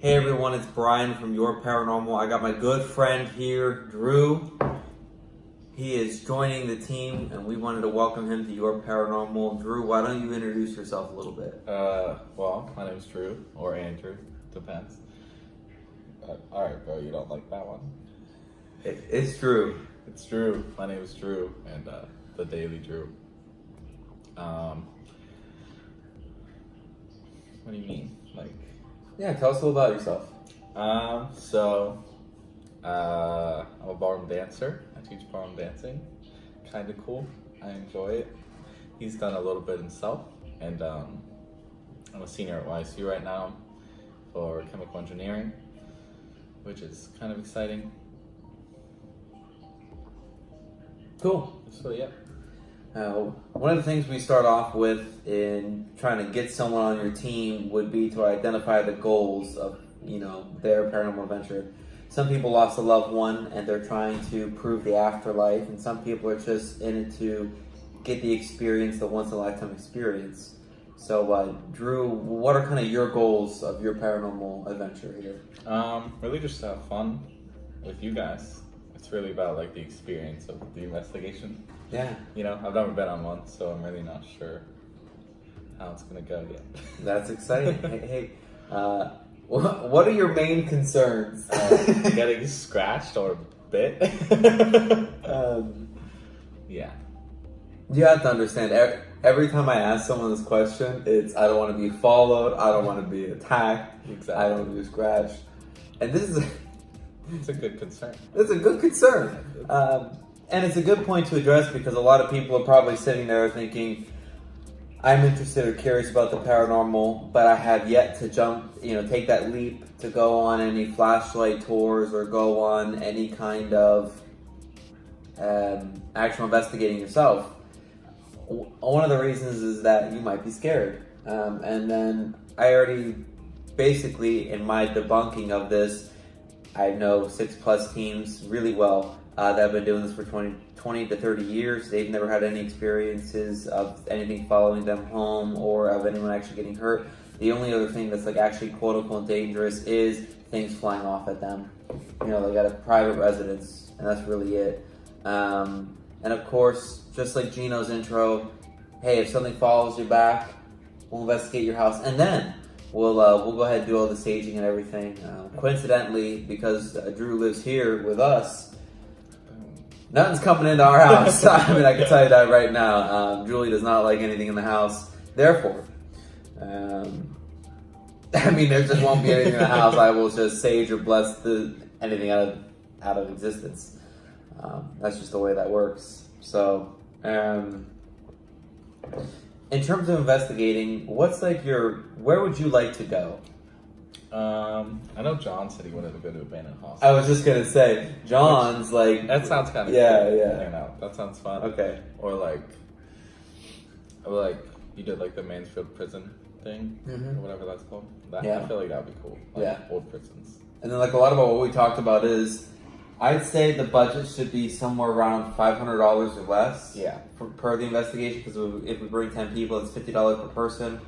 Hey everyone, it's Brian from YourParanormal. I got my good friend here, Drew. He is joining the team and we wanted to welcome him to YourParanormal. Drew, why don't you introduce yourself a little bit? Well, my name is Drew, or Andrew, depends. Alright bro, you don't like that one. It's Drew. It's Drew. My name is Drew, and the Daily Drew. What do you mean? Yeah, tell us a little about yourself. I'm a ballroom dancer. I teach ballroom dancing. Kind of cool. I enjoy it. He's done a little bit himself, and I'm a senior at YSU right now for chemical engineering, which is kind of exciting. Cool. So yeah. One of the things we start off with in trying to get someone on your team would be to identify the goals of, their paranormal adventure. Some people lost a loved one and they're trying to prove the afterlife, and some people are just in it to get the experience, the once-in-a-lifetime experience. So, Drew, what are kind of your goals of your paranormal adventure here? Really just to have fun with you guys. It's really about the experience of the investigation. Yeah. I've never been on one, so I'm really not sure how it's gonna go yet. That's exciting. Hey, what are your main concerns? Getting scratched or bit. Yeah. You have to understand, every time I ask someone this question, it's I don't want to be followed, I don't want to be attacked, Exactly. I don't want to be scratched. And this is It's a good concern. it's a good concern. And it's a good point to address because a lot of people are probably sitting there thinking, I'm interested or curious about the paranormal, but I have yet to take that leap to go on any flashlight tours or go on any kind of actual investigating yourself. One of the reasons is that you might be scared. And then I already, basically, in my debunking of this, I know 6+ teams really well that have been doing this for 20 to 30 years. They've never had any experiences of anything following them home or of anyone actually getting hurt. The only other thing that's actually quote unquote dangerous is things flying off at them. They got a private residence, and that's really it. And of course, just like Gino's intro, hey, if something follows you back, we'll investigate your house, and then we'll go ahead and do all the staging and everything. Coincidentally, because Drew lives here with us, nothing's coming into our house. I can tell you that right now. Julie does not like anything in the house. Therefore, there just won't be anything in the house. I will just sage or bless anything out of existence. That's just the way that works. So, in terms of investigating, what's where would you like to go? I know John said he wanted to go to abandoned hospital. I was just gonna say, John's that sounds kind of yeah, cool. yeah. That sounds fun. Okay. Or you did the Mansfield prison thing, or whatever that's called. Yeah. I feel like that would be cool. Old prisons. And then a lot about what we talked about is, I'd say the budget should be somewhere around $500 or less. Yeah. Per the investigation, because if we bring 10 people, it's $50 per person.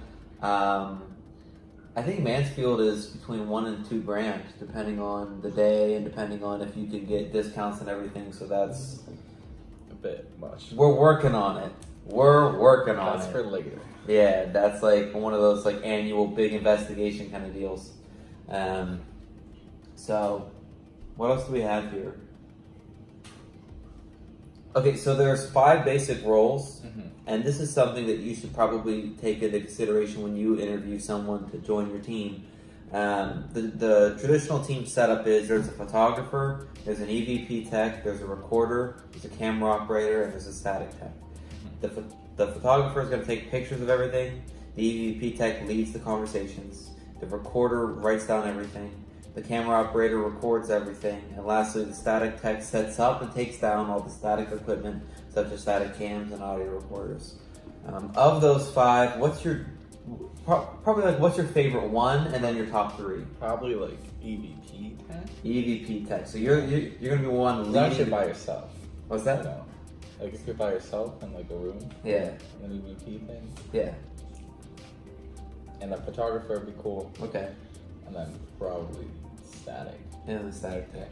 I think Mansfield is between $1,000 and $2,000, depending on the day and depending on if you can get discounts and everything. So that's A bit much. we're working on it. We're working on That's it. for later. Yeah, that's one of those annual big investigation kind of deals. So what else do we have here? Okay, so there's 5 basic roles, and this is something that you should probably take into consideration when you interview someone to join your team. The traditional team setup is there's a photographer, there's an EVP tech, there's a recorder, there's a camera operator, and there's a static tech. The photographer is going to take pictures of everything, the EVP tech leads the conversations, the recorder writes down everything, the camera operator records everything, and lastly, the static tech sets up and takes down all the static equipment, such as static cams and audio recorders. Of those 5, what's your favorite one, and then your top 3? Probably EVP tech. EVP tech. So you're gonna be one You're leading. actually by yourself. What's that? If you're by yourself in a room. Yeah. An EVP thing. Yeah. And a photographer would be cool. Okay. and then probably static. And the static tech.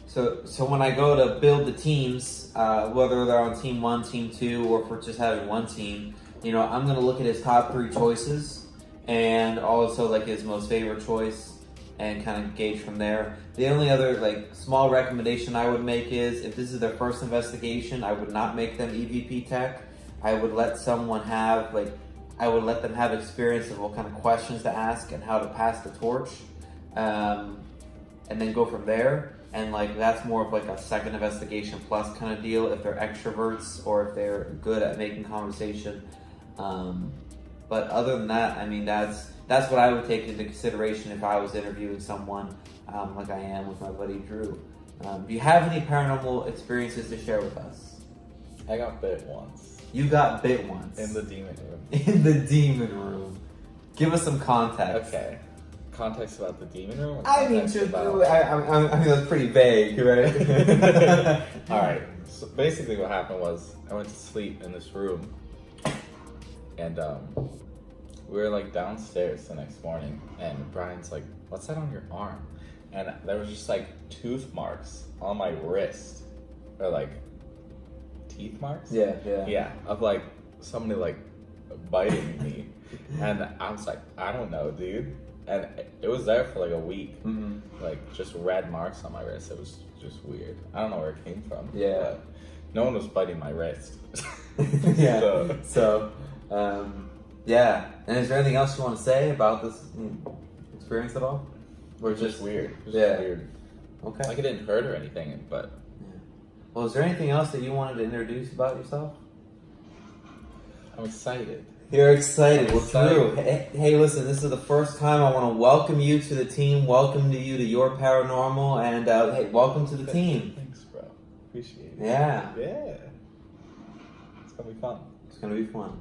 So when I go to build the teams, whether they're on team 1, team 2, or if we're just having one team, I'm gonna look at his top 3 choices and also like his most favorite choice and kind of gauge from there. The only other like small recommendation I would make is if this is their first investigation, I would not make them EVP Tech. I would let someone have I would let them have experience of what kind of questions to ask and how to pass the torch, and then go from there. And that's more of like a second investigation plus kind of deal if they're extroverts or if they're good at making conversation. But other than that, I mean, that's what I would take into consideration if I was interviewing someone like I am with my buddy Drew. Do you have any paranormal experiences to share with us? I got bit once. You got bit once. In the demon room. In the demon room. Give us some context. Okay. Context about the demon room? I mean, that's pretty vague, right? Alright, so basically what happened was I went to sleep in this room and we were downstairs the next morning and Brian's like, what's that on your arm? And there was just tooth marks on my wrist. Or teeth marks? Yeah. Yeah, of somebody biting me. And I was like, I don't know, dude. And it was there for a week. Mm-hmm. Just red marks on my wrist. It was just weird. I don't know where it came from. Yeah. But no one was biting my wrist. Yeah. So, yeah. And is there anything else you want to say about this experience at all? Or just weird. It was yeah. just weird. Okay. It didn't hurt or anything, but... Yeah. Well, is there anything else that you wanted to introduce about yourself? I'm excited. You're excited. I'm excited. Drew, hey, listen, this is the first time I want to welcome you to the team. Welcome to you to Your Paranormal. And, hey, welcome to the team. Thanks, bro. Appreciate it. Yeah. Yeah. It's going to be fun. It's going to be fun.